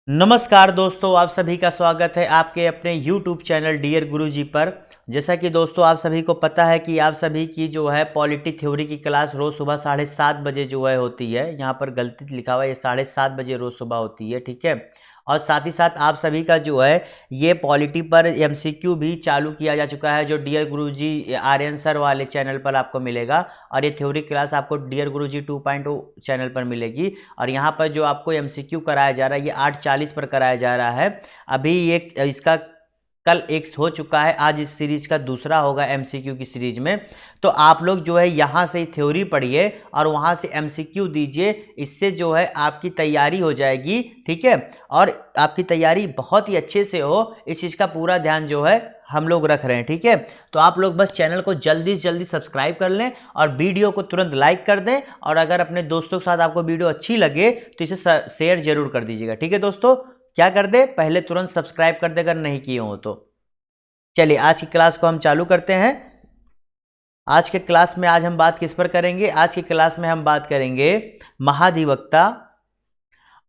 नमस्कार दोस्तों, आप सभी का स्वागत है आपके अपने YouTube चैनल डियर गुरुजी पर। जैसा कि दोस्तों आप सभी को पता है कि आप सभी की जो है पॉलिटी थ्योरी की क्लास रोज़ सुबह 7:30 बजे जो है होती है। यहाँ पर गलती लिखा हुआ है, ये 7:30 बजे रोज़ सुबह होती है, ठीक है। और साथ ही साथ आप सभी का जो है ये पॉलिटी पर MCQ भी चालू किया जा चुका है, जो डियर गुरुजी आर्यन सर वाले चैनल पर आपको मिलेगा। और ये थ्योरी क्लास आपको डियर गुरुजी 2.0 चैनल पर मिलेगी। और यहाँ पर जो आपको MCQ कराया जा रहा है ये 8:40 पर कराया जा रहा है। अभी ये इसका कल एक हो चुका है, आज इस सीरीज का दूसरा होगा MCQ की सीरीज में। तो आप लोग जो है यहाँ से थ्योरी पढ़िए और वहाँ से MCQ दीजिए, इससे जो है आपकी तैयारी हो जाएगी, ठीक है। और आपकी तैयारी बहुत ही अच्छे से हो, इस चीज़ का पूरा ध्यान जो है हम लोग रख रहे हैं, ठीक है। तो आप लोग बस चैनल को जल्दी से जल्दी सब्सक्राइब कर लें और वीडियो को तुरंत लाइक कर दें। और अगर अपने दोस्तों के साथ आपको वीडियो अच्छी लगे तो इसे शेयर जरूर कर दीजिएगा, ठीक है दोस्तों। क्या कर दे, पहले तुरंत सब्सक्राइब कर दे अगर नहीं किए हो तो। चलिए आज की क्लास को हम चालू करते हैं। आज के क्लास में आज हम बात किस पर करेंगे? आज की क्लास में हम बात करेंगे महाधिवक्ता,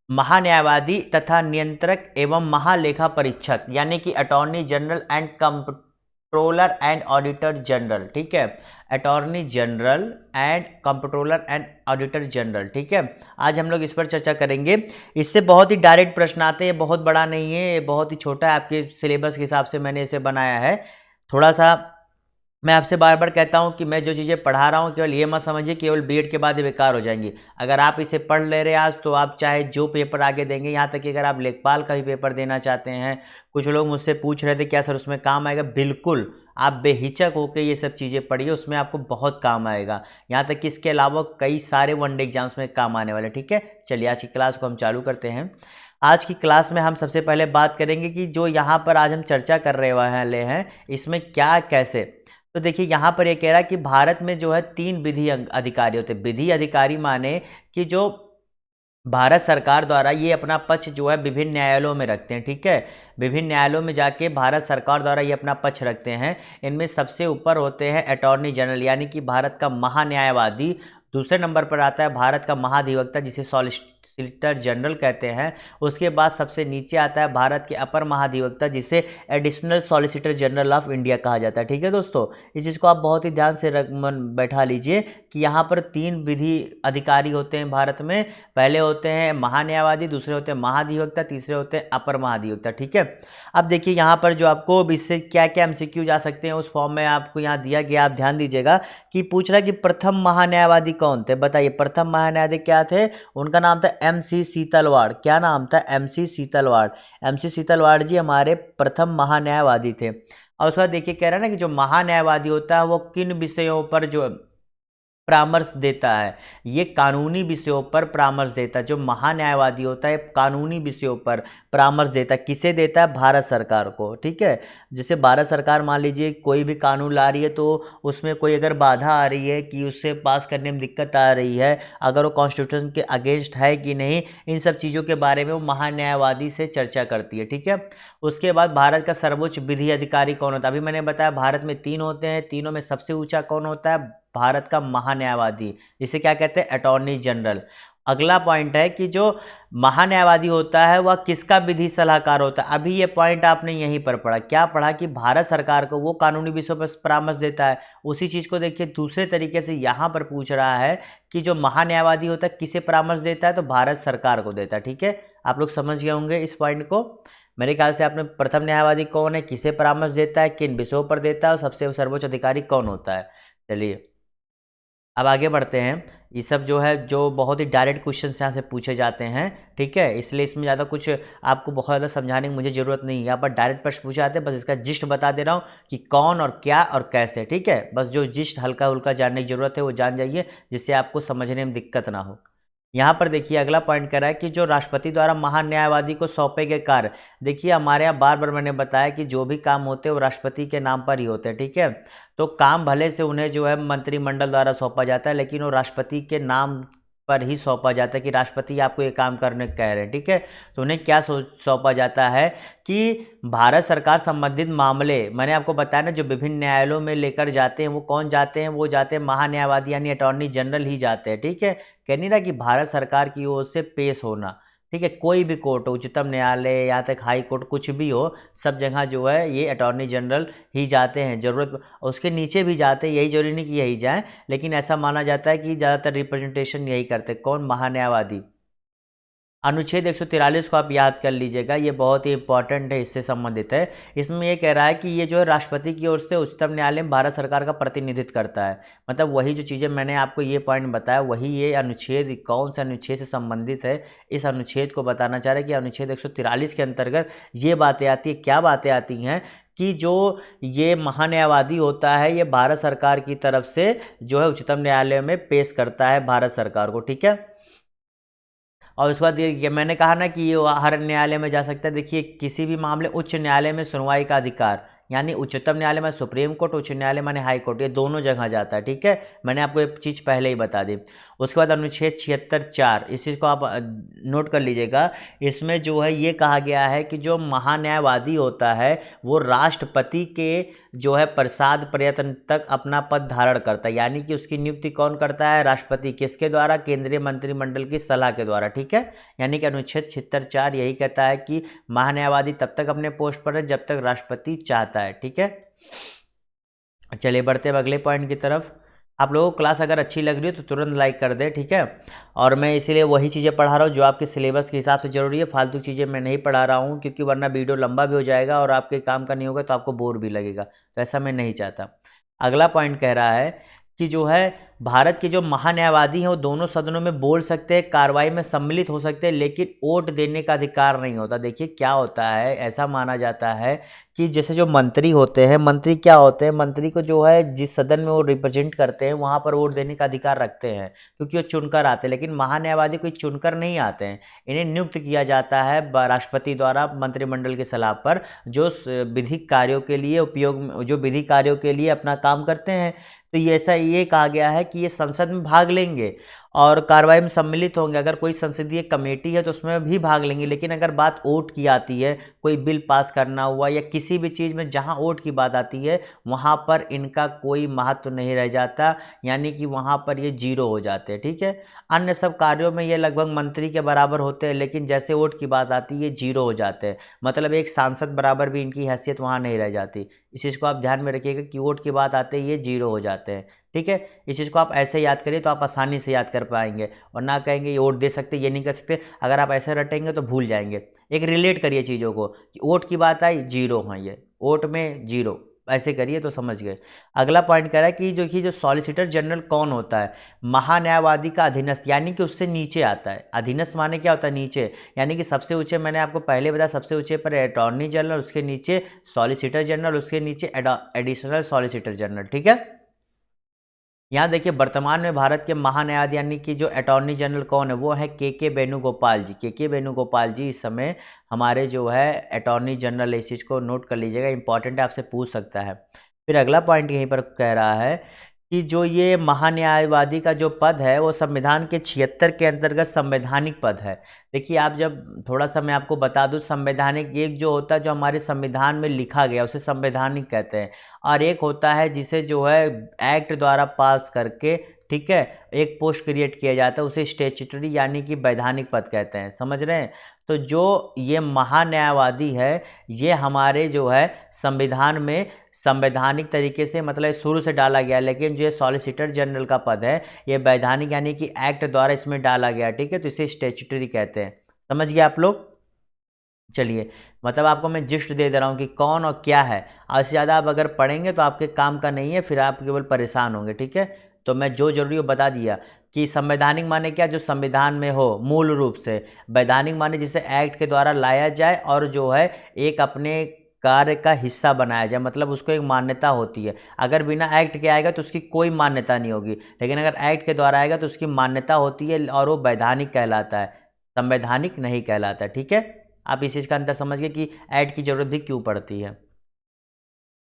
महान्यायवादी तथा नियंत्रक एवं महालेखा परीक्षक, यानी कि attorney general and controller and auditor general, ठीक है। Attorney general and controller and auditor general, ठीक है। आज हम लोग इस पर चर्चा करेंगे। इससे बहुत ही डायरेक्ट प्रश्न आते हैं, बहुत बड़ा नहीं है, ये बहुत ही छोटा है, आपके सिलेबस के हिसाब से मैंने इसे बनाया है। थोड़ा सा मैं आपसे बार बार कहता हूं कि मैं जो चीज़ें पढ़ा रहा हूं केवल ये मत समझिए केवल बीएड के बाद ही बेकार हो जाएंगी। अगर आप इसे पढ़ ले रहे हैं आज तो आप चाहे जो पेपर आगे देंगे, यहाँ तक कि अगर आप लेखपाल का भी पेपर देना चाहते हैं, कुछ लोग मुझसे पूछ रहे थे क्या सर उसमें काम आएगा, बिल्कुल आप बेहिचक होकर ये सब चीज़ें पढ़िए, उसमें आपको बहुत काम आएगा। यहाँ तक कि इसके अलावा कई सारे वनडे एग्जाम्स में काम आने वाले, ठीक है। चलिए आज की क्लास को हम चालू करते हैं। आज की क्लास में हम सबसे पहले बात करेंगे कि जो यहाँ पर आज हम चर्चा कर रहे वाले हैं इसमें क्या कैसे। तो देखिए यहाँ पर ये कह रहा है कि भारत में जो है 3 विधि अधिकारी होते हैं। विधि अधिकारी माने कि जो भारत सरकार द्वारा ये अपना पक्ष जो है विभिन्न न्यायालयों में रखते हैं, ठीक है। विभिन्न न्यायालयों में जाके भारत सरकार द्वारा ये अपना पक्ष रखते हैं। इनमें सबसे ऊपर होते हैं अटॉर्नी जनरल, यानी कि भारत का महान्यायवादी। दूसरे नंबर पर आता है भारत का महाधिवक्ता, जिसे सॉलिसिटर जनरल कहते हैं। उसके बाद सबसे नीचे आता है भारत के अपर महाधिवक्ता, जिसे additional solicitor general of India कहा जाता है, ठीक है दोस्तों। इस चीज़ को आप बहुत ही ध्यान से मन बैठा लीजिए कि यहाँ पर 3 विधि अधिकारी होते हैं भारत में। पहले होते हैं महान्यायवादी, दूसरे होते हैं महाधिवक्ता, तीसरे होते हैं अपर महाधिवक्ता, ठीक है। अब देखिए यहाँ पर जो आपको इससे क्या क्या MCQ जा सकते हैं उस फॉर्म में आपको यहाँ दिया गया, आप ध्यान दीजिएगा कि पूछ रहा है कि प्रथम महान्यायवादी कौन थे, बताइए। प्रथम महान्यायवादी क्या थे? उनका नाम था MC सीतलवाड़। क्या नाम था? MC सीतलवाड़। MC सीतलवाड़ जी हमारे प्रथम महान्यायवादी थे। और उसके बाद देखिए कह रहा है ना कि जो महान्यायवादी होता है वो किन विषयों पर जो परामर्श देता है, ये कानूनी विषयों पर परामर्श देता है। जो महान्यायवादी होता है कानूनी विषयों पर परामर्श देता है। किसे देता है? भारत सरकार को, ठीक है। जैसे भारत सरकार मान लीजिए कोई भी कानून ला रही है तो उसमें कोई अगर बाधा आ रही है कि उससे पास करने में दिक्कत आ रही है, अगर वो कॉन्स्टिट्यूशन के अगेंस्ट है कि नहीं, इन सब चीज़ों के बारे में वो महान्यायवादी से चर्चा करती है, ठीक है। उसके बाद भारत का सर्वोच्च विधि अधिकारी कौन होता है? अभी मैंने बताया भारत में 3 होते हैं, तीनों में सबसे ऊंचा कौन होता है? भारत का महान्यायवादी, जिसे क्या कहते हैं? Attorney general. अगला पॉइंट है कि जो महान्यायवादी होता है वह किसका विधि सलाहकार होता है? अभी ये पॉइंट आपने यहीं पर पढ़ा। क्या पढ़ा? कि भारत सरकार को वो कानूनी विषयों पर परामर्श देता है। उसी चीज़ को देखिए दूसरे तरीके से यहाँ पर पूछ रहा है कि जो महान्यायवादी होता है किसे परामर्श देता है? तो भारत सरकार को देता है, ठीक है। आप लोग समझ गए होंगे इस पॉइंट को। मेरे ख्याल से आपने प्रथम न्यायवादी कौन है, किसे परामर्श देता है, किन विषयों पर देता है, और सबसे सर्वोच्च अधिकारी कौन होता है। चलिए अब आगे बढ़ते हैं। ये सब जो है जो बहुत ही डायरेक्ट क्वेश्चन यहाँ से पूछे जाते हैं, ठीक है। इसलिए इसमें ज़्यादा कुछ आपको बहुत ज़्यादा समझाने की मुझे ज़रूरत नहीं है। यहाँ पर डायरेक्ट प्रश्न पूछे जाते हैं, बस इसका जिस्ट बता दे रहा हूँ कि कौन और क्या और कैसे, ठीक है। बस जो जिस्ट हल्का हुल्का जानने की ज़रूरत है वो जान जाइए, जिससे आपको समझने में दिक्कत ना हो। यहाँ पर देखिए अगला पॉइंट कह रहा है कि जो राष्ट्रपति द्वारा महान्यायवादी को सौंपे गए कार्य। देखिए हमारे यहाँ बार बार मैंने बताया कि जो भी काम होते हैं वो राष्ट्रपति के नाम पर ही होते हैं, ठीक है। तो काम भले से उन्हें जो है मंत्रिमंडल द्वारा सौंपा जाता है, लेकिन वो राष्ट्रपति के नाम पर ही सौंपा जाता है कि राष्ट्रपति आपको ये काम करने कह रहे हैं, ठीक है। तो उन्हें क्या सौंपा जाता है कि भारत सरकार संबंधित मामले, मैंने आपको बताया ना, जो विभिन्न न्यायालयों में लेकर जाते हैं वो कौन जाते हैं? वो जाते हैं महान्यायवादी यानी अटॉर्नी जनरल ही जाते हैं, ठीक है। कह नहीं रहा कि भारत सरकार की ओर से पेश होना, ठीक है, कोई भी कोर्ट हो, उच्चतम न्यायालय, यहाँ तक हाई कोर्ट, कुछ भी हो, सब जगह जो है ये अटॉर्नी जनरल ही जाते हैं। ज़रूरत उसके नीचे भी जाते हैं, यही जरूरी नहीं कि यही जाए, लेकिन ऐसा माना जाता है कि ज़्यादातर रिप्रेजेंटेशन यही करते। कौन? महान्यायवादी। अनुच्छेद 143 को आप याद कर लीजिएगा, ये बहुत ही इंपॉर्टेंट है, इससे संबंधित है। इसमें ये कह रहा है कि ये जो है राष्ट्रपति की ओर से उच्चतम न्यायालय में भारत सरकार का प्रतिनिधित्व करता है। मतलब वही जो चीज़ें मैंने आपको ये पॉइंट बताया, वही ये अनुच्छेद कौन से अनुच्छेद से संबंधित है, इस अनुच्छेद को बताना चाह रहे हैं कि अनुच्छेद 143 के अंतर्गत ये बातें आती है। क्या बातें आती हैं कि जो ये महान्यायवादी होता है, ये भारत सरकार की तरफ से जो है उच्चतम न्यायालय में पेश करता है भारत सरकार को, ठीक है। और उसके बाद ये मैंने कहा ना कि ये हर न्यायालय में जा सकता है। देखिए, किसी भी मामले उच्च न्यायालय में सुनवाई का अधिकार, यानी उच्चतम न्यायालय में सुप्रीम कोर्ट, उच्च न्यायालय माने हाई कोर्ट, ये दोनों जगह जाता है, ठीक है। मैंने आपको एक चीज़ पहले ही बता दी। उसके बाद अनुच्छेद 76(4), इस चीज़ को आप नोट कर लीजिएगा। इसमें जो है ये कहा गया है कि जो महान्यायवादी होता है वो राष्ट्रपति के जो है प्रसाद प्रयत्न तक अपना पद धारण करता है, यानी कि उसकी नियुक्ति कौन करता है? राष्ट्रपति। किसके द्वारा? केंद्रीय मंत्रिमंडल की सलाह के द्वारा, ठीक है। यानी कि अनुच्छेद 76(4) यही कहता है कि महान्यायवादी तब तक अपने पोस्ट पर है जब तक राष्ट्रपति चाहता है, ठीक है। चलिए बढ़ते हैं अगले पॉइंट की तरफ। आप लोगों को क्लास अगर अच्छी लग रही है तो तुरंत लाइक कर दे, ठीक है। और मैं इसीलिए वही चीज़ें पढ़ा रहा हूँ जो आपके सिलेबस के हिसाब से जरूरी है। फालतू चीज़ें मैं नहीं पढ़ा रहा हूँ, क्योंकि वरना वीडियो लंबा भी हो जाएगा और आपके काम का नहीं होगा तो आपको बोर भी लगेगा, तो ऐसा मैं नहीं चाहता। अगला पॉइंट कह रहा है कि जो है भारत के जो महान्यायवादी हैं वो दोनों सदनों में बोल सकते हैं, कार्रवाई में सम्मिलित हो सकते हैं, लेकिन वोट देने का अधिकार नहीं होता। देखिए क्या होता है, ऐसा माना जाता है कि जैसे जो मंत्री होते हैं, मंत्री क्या होते हैं, मंत्री को जो है जिस सदन में वो रिप्रेजेंट करते हैं वहाँ पर वोट देने का अधिकार रखते हैं, क्योंकि वो चुनकर आते हैं। लेकिन महान्यायवादी कोई चुनकर नहीं आते हैं, इन्हें नियुक्त किया जाता है राष्ट्रपति द्वारा मंत्रिमंडल की सलाह पर, जो विधिक कार्यों के लिए विधिक कार्यों के लिए अपना काम करते हैं। तो ये ऐसा ये कहा गया है कि ये संसद में भाग लेंगे और कार्रवाई में सम्मिलित होंगे। अगर कोई संसदीय कमेटी है तो उसमें भी भाग लेंगे, लेकिन अगर बात वोट की आती है, कोई बिल पास करना हुआ या किसी भी चीज़ में जहां वोट की बात आती है वहां पर इनका कोई महत्व नहीं रह जाता, यानी कि वहां पर ये जीरो हो जाते हैं, ठीक है। अन्य सब कार्यों में ये लगभग मंत्री के बराबर होते हैं, लेकिन जैसे वोट की बात आती है ये जीरो हो जाते हैं। मतलब एक सांसद बराबर भी इनकी हैसियत वहाँ नहीं रह जाती। इस चीज़ को आप ध्यान में रखिएगा कि वोट की बात आते ही ये जीरो हो जाते हैं, ठीक है। इस चीज़ को आप ऐसे याद करिए तो आप आसानी से याद कर पाएंगे, और ना कहेंगे ये वोट दे सकते, ये नहीं कर सकते। अगर आप ऐसे रटेंगे तो भूल जाएंगे। एक रिलेट करिए चीज़ों को कि वोट की बात आई, जीरो हाँ, ये वोट में जीरो, ऐसे करिए तो समझ गए। अगला पॉइंट कह रहा है कि जो सॉलिसिटर जनरल कौन होता है? महान्यायवादी का अधीनस्थ, यानी कि उससे नीचे आता है। अधीनस्थ माने क्या होता है? नीचे, यानी कि सबसे ऊंचे, मैंने आपको पहले बताया, सबसे ऊंचे पर अटॉर्नी जनरल, उसके नीचे सॉलिसिटर जनरल, उसके नीचे एडिशनल सॉलिसिटर जनरल, ठीक है। यहाँ देखिए वर्तमान में भारत के महान्यायाधीश यानी कि जो अटॉर्नी जनरल कौन है, वो है के वेणुगोपाल जी। के वेणुगोपाल जी इस समय हमारे जो है अटॉर्नी जनरल। इस चीज़ को नोट कर लीजिएगा, इंपॉर्टेंट है, आपसे पूछ सकता है। फिर अगला पॉइंट यहीं पर कह रहा है कि जो ये महान्यायवादी का जो पद है वो संविधान के 76 के अंतर्गत संवैधानिक पद है। देखिए आप जब थोड़ा सा मैं आपको बता दूं, संवैधानिक एक जो होता है जो हमारे संविधान में लिखा गया उसे संवैधानिक कहते हैं, और एक होता है जिसे जो है एक्ट द्वारा पास करके, ठीक है, एक पोस्ट क्रिएट किया जाता है, उसे स्टैट्यूटरी यानी कि वैधानिक पद कहते हैं। समझ रहे हैं? तो जो ये महान्यायवादी है ये हमारे जो है संविधान में संवैधानिक तरीके से मतलब शुरू से डाला गया, लेकिन जो ये सॉलिसिटर जनरल का पद है ये वैधानिक यानी कि एक्ट द्वारा इसमें डाला गया, ठीक है, तो इसे स्टैट्यूटरी कहते हैं। समझ गए आप लोग? चलिए, मतलब आपको मैं जिस्ट दे रहा हूँ कि कौन और क्या है, और इससे ज़्यादा आप अगर पढ़ेंगे तो आपके काम का नहीं है, फिर आप केवल परेशान होंगे, ठीक है। तो मैं जो जरूरी हो बता दिया कि संवैधानिक माने क्या, जो संविधान में हो मूल रूप से। वैधानिक माने जिसे एक्ट के द्वारा लाया जाए और जो है एक अपने कार्य का हिस्सा बनाया जाए, मतलब उसको एक मान्यता होती है। अगर बिना एक्ट के आएगा तो उसकी कोई मान्यता नहीं होगी, लेकिन अगर एक्ट के द्वारा आएगा तो उसकी मान्यता होती है और वो वैधानिक कहलाता है, संवैधानिक नहीं कहलाता, ठीक है। आप इस चीज़ का अंतर समझ गए कि एक्ट की जरूरत भी क्यों पड़ती है।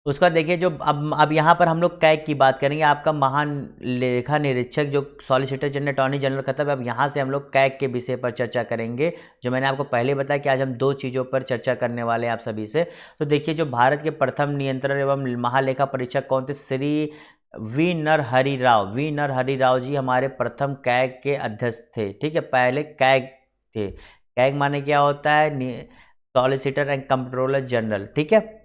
उसका देखिए जो अब यहाँ पर हम लोग कैग की बात करेंगे। आपका महान लेखा निरीक्षक जो सॉलिसिटर जनरल अटॉर्नी जनरल खत्म है, अब यहाँ से हम लोग कैग के विषय पर चर्चा करेंगे, जो मैंने आपको पहले बताया कि आज हम दो चीज़ों पर चर्चा करने वाले हैं आप सभी से। तो देखिए जो भारत के प्रथम नियंत्रण एवं महालेखा परीक्षक कौन थे? श्री वी नरहरि राव जी हमारे प्रथम कैग के अध्यक्ष थे, ठीक है, पहले कैग थे। कैग माने क्या होता है, सॉलिसिटर एंड कंट्रोलर जनरल, ठीक है।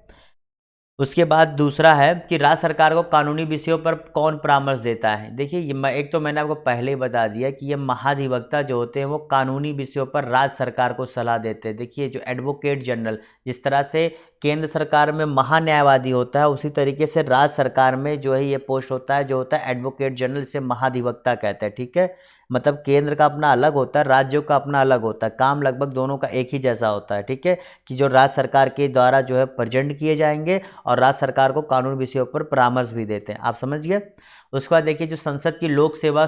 उसके बाद दूसरा है कि राज्य सरकार को कानूनी विषयों पर कौन परामर्श देता है। देखिए एक तो मैंने आपको पहले ही बता दिया कि ये महाधिवक्ता जो होते हैं वो कानूनी विषयों पर राज्य सरकार को सलाह देते हैं। देखिए जो एडवोकेट जनरल, जिस तरह से केंद्र सरकार में महान्यायवादी होता है, उसी तरीके से राज्य सरकार में जो है ये पोस्ट होता है, जो होता है एडवोकेट जनरल, से महाधिवक्ता कहते हैं, ठीक है। मतलब केंद्र का अपना अलग होता है, राज्यों का अपना अलग होता है, काम लगभग दोनों का एक ही जैसा होता है, ठीक है, कि जो राज्य सरकार के द्वारा जो है प्रेजेंट किए जाएंगे और राज्य सरकार को कानून विषयों पर परामर्श भी देते हैं। आप समझ गए। उसके बाद देखिए जो संसद की लोक सेवा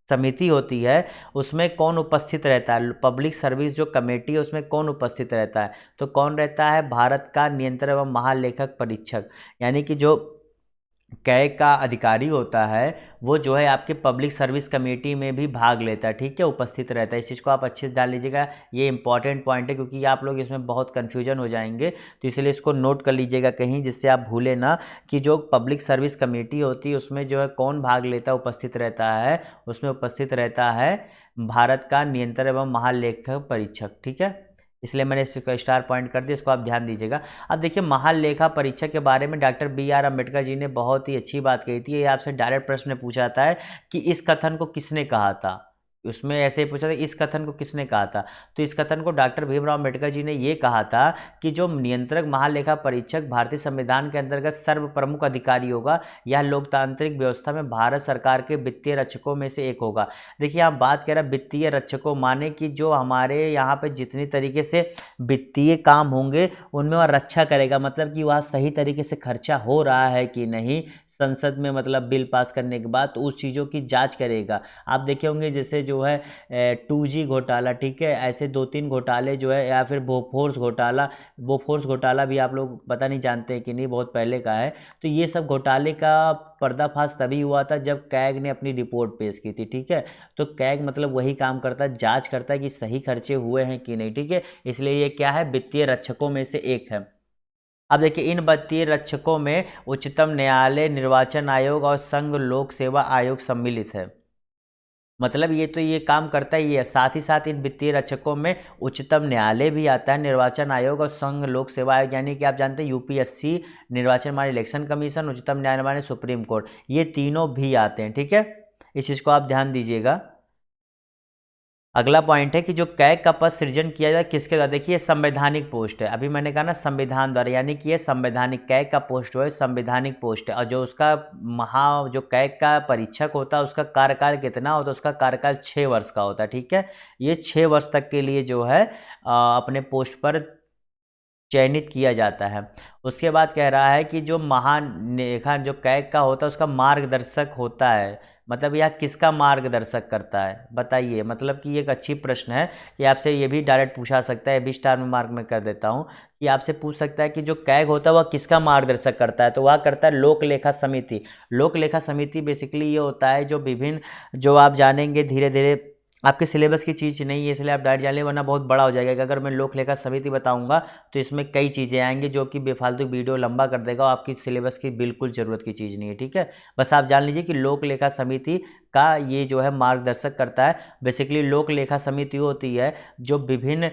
समिति होती है उसमें कौन उपस्थित रहता है, पब्लिक सर्विस जो कमेटी है उसमें कौन उपस्थित रहता है, तो कौन रहता है, भारत का नियंत्रण एवं महालेखक परीक्षक, यानी कि जो कैग का अधिकारी होता है वो जो है आपके पब्लिक सर्विस कमेटी में भी भाग लेता है, ठीक है, उपस्थित रहता है। इस चीज़ को आप अच्छे से जान लीजिएगा, ये इंपॉर्टेंट पॉइंट है, क्योंकि आप लोग इसमें बहुत कन्फ्यूजन हो जाएंगे, तो इसलिए इसको नोट कर लीजिएगा कहीं, जिससे आप भूले ना कि जो पब्लिक सर्विस कमेटी होती है उसमें जो है कौन भाग लेता है, उपस्थित रहता है, उसमें उपस्थित रहता है भारत का नियंत्रण एवं महालेखक परीक्षक, ठीक है। इसलिए मैंने इसको स्टार पॉइंट कर दिया, इसको आप ध्यान दीजिएगा। अब देखिए महालेखा परीक्षक के बारे में डॉक्टर BR अम्बेडकर जी ने बहुत ही अच्छी बात कही थी। ये आपसे डायरेक्ट प्रश्न पूछा जाता है कि इस कथन को किसने कहा था, उसमें ऐसे ही पूछा था इस कथन को किसने कहा था, तो इस कथन को डॉक्टर भीमराव अम्बेडकर जी ने ये कहा था कि जो नियंत्रक महालेखा परीक्षक भारतीय संविधान के अंतर्गत सर्व प्रमुख अधिकारी होगा, यह लोकतांत्रिक व्यवस्था में भारत सरकार के वित्तीय रक्षकों में से एक होगा। देखिए आप बात कह रहे हैं वित्तीय रक्षकों, माने कि जो हमारे यहाँ पे जितनी तरीके से वित्तीय काम होंगे उनमें वह रक्षा करेगा, मतलब कि वह सही तरीके से खर्चा हो रहा है कि नहीं संसद में, मतलब बिल पास करने के बाद, तो उस चीज़ों की जाँच करेगा। आप देखे होंगे जैसे जो है 2G घोटाला, ठीक है, ऐसे 2-3 घोटाले जो है, या फिर बोफोर्स घोटाला भी आप लोग पता नहीं जानते हैं कि नहीं, बहुत पहले का है। तो ये सब घोटाले का पर्दाफाश तभी हुआ था जब कैग ने अपनी रिपोर्ट पेश की थी, ठीक है। तो कैग मतलब वही काम करता है, जांच करता है कि सही खर्चे हुए हैं कि नहीं, ठीक है। इसलिए ये क्या है, वित्तीय रक्षकों में से एक है। अब देखिए इन वित्तीय रक्षकों में उच्चतम न्यायालय, निर्वाचन आयोग और संघ लोक सेवा आयोग सम्मिलित है। मतलब ये तो ये काम करता ही है, साथ ही साथ इन वित्तीय रक्षकों में उच्चतम न्यायालय भी आता है, निर्वाचन आयोग और संघ लोक सेवा आयोग, यानी कि आप जानते हैं UPSC निर्वाचन माने इलेक्शन कमीशन, उच्चतम न्यायालय माने सुप्रीम कोर्ट, ये तीनों भी आते हैं, ठीक है। इस चीज़ को आप ध्यान दीजिएगा। अगला पॉइंट है कि जो कैग का पद सृजन किया जाए किसके द्वारा। देखिए संवैधानिक पोस्ट है, अभी मैंने कहा ना संविधान द्वारा, यानी कि ये संवैधानिक कैग का पोस्ट जो है संवैधानिक पोस्ट है। और जो उसका जो कैग का परीक्षक होता है उसका कार्यकाल कितना होता है, उसका कार्यकाल 6 वर्ष का होता है, ठीक है। ये 6 वर्ष तक के लिए जो है अपने पोस्ट पर चयनित किया जाता है। उसके बाद कह रहा है कि जो महालेखा जो कैग का होता है उसका मार्गदर्शक होता है, मतलब यह किसका मार्गदर्शक करता है बताइए। मतलब कि एक अच्छी प्रश्न है कि आपसे ये भी डायरेक्ट पूछा सकता है, 20 स्टार में मार्क में कर देता हूँ कि आपसे पूछ सकता है कि जो कैग होता है वह किसका मार्गदर्शक करता है, तो वह करता है लोक लेखा समिति। लोक लेखा समिति बेसिकली ये होता है जो विभिन्न, जो आप जानेंगे धीरे धीरे, आपके सिलेबस की चीज़ नहीं है इसलिए आप डायरेक्ट जान लें, वरना बहुत बड़ा हो जाएगा। अगर मैं लोक लेखा समिति बताऊंगा तो इसमें कई चीज़ें आएंगी जो कि बेफालतू वीडियो लंबा कर देगा, आपकी सिलेबस की बिल्कुल ज़रूरत की चीज़ नहीं है, ठीक है। बस आप जान लीजिए कि लोक लेखा समिति का ये जो है मार्गदर्शक करता है। बेसिकली लोक लेखा समिति होती है जो विभिन्न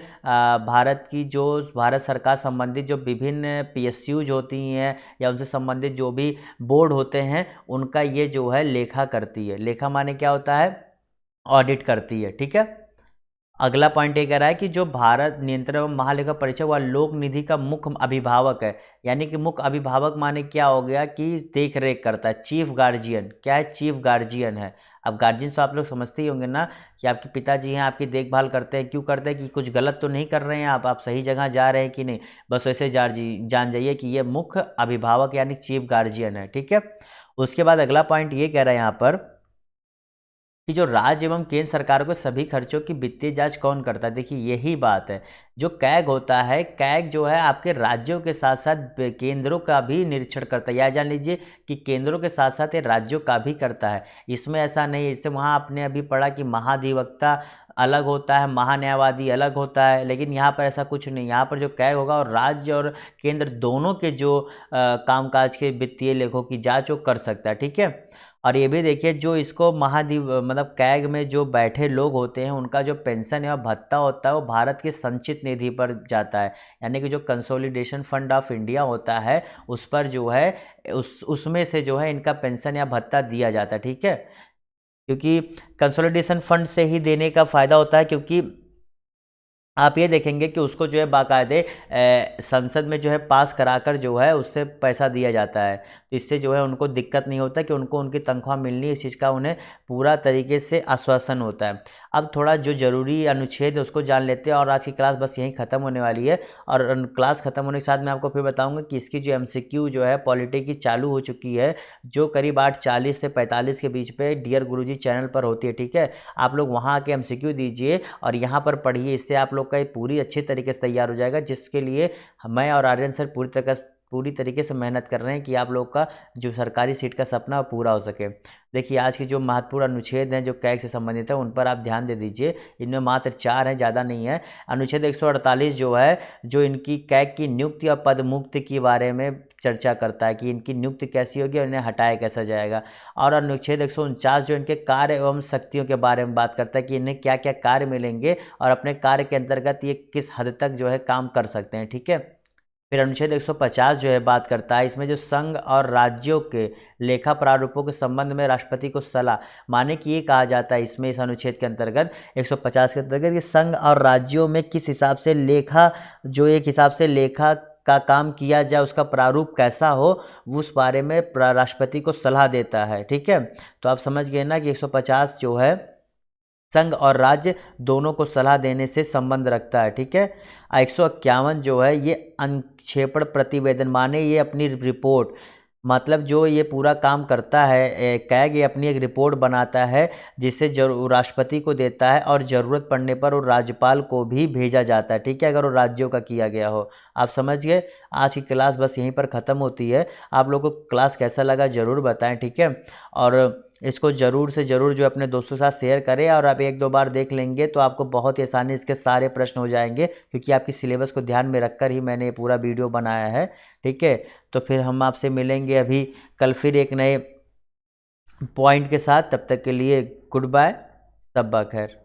भारत सरकार संबंधित जो विभिन्न PSUज होती हैं या उनसे संबंधित जो भी बोर्ड होते हैं उनका ये जो है लेखा करती है। लेखा माने क्या होता है, ऑडिट करती है, ठीक है। अगला पॉइंट ये कह रहा है कि जो भारत नियंत्रण एवं महालेखा परीक्षक वह लोक निधि का मुख्य अभिभावक है, यानी कि मुख्य अभिभावक माने क्या हो गया कि देख रेख करता है, चीफ गार्जियन। क्या है, चीफ गार्जियन है। अब गार्जियन तो आप लोग समझते ही होंगे ना कि आपके पिताजी हैं, आपकी देखभाल करते हैं, क्यों करते हैं कि कुछ गलत तो नहीं कर रहे हैं आप सही जगह जा रहे हैं कि नहीं, बस वैसे जान जाइए कि ये मुख्य अभिभावक यानी चीफ गार्जियन है, ठीक है। उसके बाद अगला पॉइंट ये कह रहा है यहाँ पर कि जो राज्य एवं केंद्र सरकार को सभी खर्चों की वित्तीय जांच कौन करता है। देखिए यही बात है, जो कैग होता है, कैग जो है आपके राज्यों के साथ साथ केंद्रों का भी निरीक्षण करता है। यह जान लीजिए कि केंद्रों के साथ साथ ये राज्यों का भी करता है। इसमें ऐसा नहीं है, इससे वहाँ आपने अभी पढ़ा कि महाधिवक्ता अलग होता है, महान्यायवादी अलग होता है, लेकिन यहाँ पर ऐसा कुछ नहीं। यहाँ पर जो कैग होगा और राज्य और केंद्र दोनों के जो कामकाज के वित्तीय लेखों की जाँच वो कर सकता है, ठीक है। और ये भी देखिए जो इसको महादिव मतलब कैग में जो बैठे लोग होते हैं उनका जो पेंशन या भत्ता होता है वो भारत की संचित निधि पर जाता है, यानी कि जो कंसोलिडेशन फंड ऑफ इंडिया होता है उस पर जो है उसमें से जो है इनका पेंशन या भत्ता दिया जाता है, ठीक है। क्योंकि कंसोलिडेशन फंड से ही देने का फ़ायदा होता है, क्योंकि आप ये देखेंगे कि उसको जो है बाकायदे संसद में जो है पास कराकर जो है उससे पैसा दिया जाता है, तो इससे जो है उनको दिक्कत नहीं होता कि उनको उनकी तनख्वाह मिलनी है, इस चीज़ का उन्हें पूरा तरीके से आश्वासन होता है। अब थोड़ा जो ज़रूरी अनुच्छेद है उसको जान लेते हैं और आज की क्लास बस यहीं ख़त्म होने वाली है। और क्लास ख़त्म होने के साथ मैं आपको फिर बताऊँगा कि इसकी जो MCQ जो है पॉलिटी की चालू हो चुकी है, जो करीब 8:40 से 45 के बीच पे डियर गुरुजी चैनल पर होती है, ठीक है। आप लोग वहाँ आके MCQ दीजिए और यहाँ पर पढ़िए, इससे आप लोग का ये पूरी अच्छी तरीके से तैयार हो जाएगा, जिसके लिए मैं और आर्यन सर पूरी तरीके से मेहनत कर रहे हैं कि आप लोग का जो सरकारी सीट का सपना वो पूरा हो सके। देखिए आज की जो महत्वपूर्ण अनुच्छेद हैं जो कैग से संबंधित है उन पर आप ध्यान दे दीजिए, इनमें मात्र 4 हैं, ज़्यादा नहीं है। अनुच्छेद 148 जो है जो इनकी कैग की नियुक्ति और पद मुक्ति के बारे में चर्चा करता है कि इनकी नियुक्ति कैसी होगी और इन्हें हटाया कैसा जाएगा। और अनुच्छेद 149 जो इनके कार्य एवं शक्तियों के बारे में बात करता है कि इन्हें क्या क्या कार्य मिलेंगे और अपने कार्य के अंतर्गत ये किस हद तक जो है काम कर सकते हैं, ठीक है। फिर अनुच्छेद 150 जो है बात करता है, इसमें जो संघ और राज्यों के लेखा प्रारूपों के संबंध में राष्ट्रपति को सलाह, माने कि ये कहा जाता है इसमें इस अनुच्छेद के अंतर्गत 150 के अंतर्गत कि संघ और राज्यों में किस हिसाब से लेखा जो एक हिसाब से लेखा का काम किया जाए उसका प्रारूप कैसा हो उस बारे में राष्ट्रपति को सलाह देता है, ठीक है। तो आप समझ गए ना कि 150 जो है संघ और राज्य दोनों को सलाह देने से संबंध रखता है, ठीक है। 151 जो है ये अंक्षेपण प्रतिवेदन, माने ये अपनी रिपोर्ट, मतलब जो ये पूरा काम करता है कैग, ये अपनी एक रिपोर्ट बनाता है जिसे राष्ट्रपति को देता है और ज़रूरत पड़ने पर वो राज्यपाल को भी भेजा जाता है, ठीक है, अगर वो राज्यों का किया गया हो। आप समझ गए। आज की क्लास बस यहीं पर ख़त्म होती है। आप लोगों को क्लास कैसा लगा ज़रूर बताएं, ठीक है। और इसको ज़रूर से ज़रूर जो अपने दोस्तों के साथ शेयर करें और आप 1-2 बार देख लेंगे तो आपको बहुत ही आसानी इसके सारे प्रश्न हो जाएंगे, क्योंकि आपकी सिलेबस को ध्यान में रखकर ही मैंने ये पूरा वीडियो बनाया है, ठीक है। तो फिर हम आपसे मिलेंगे अभी कल फिर एक नए पॉइंट के साथ, तब तक के लिए गुड बाय, तब खैर।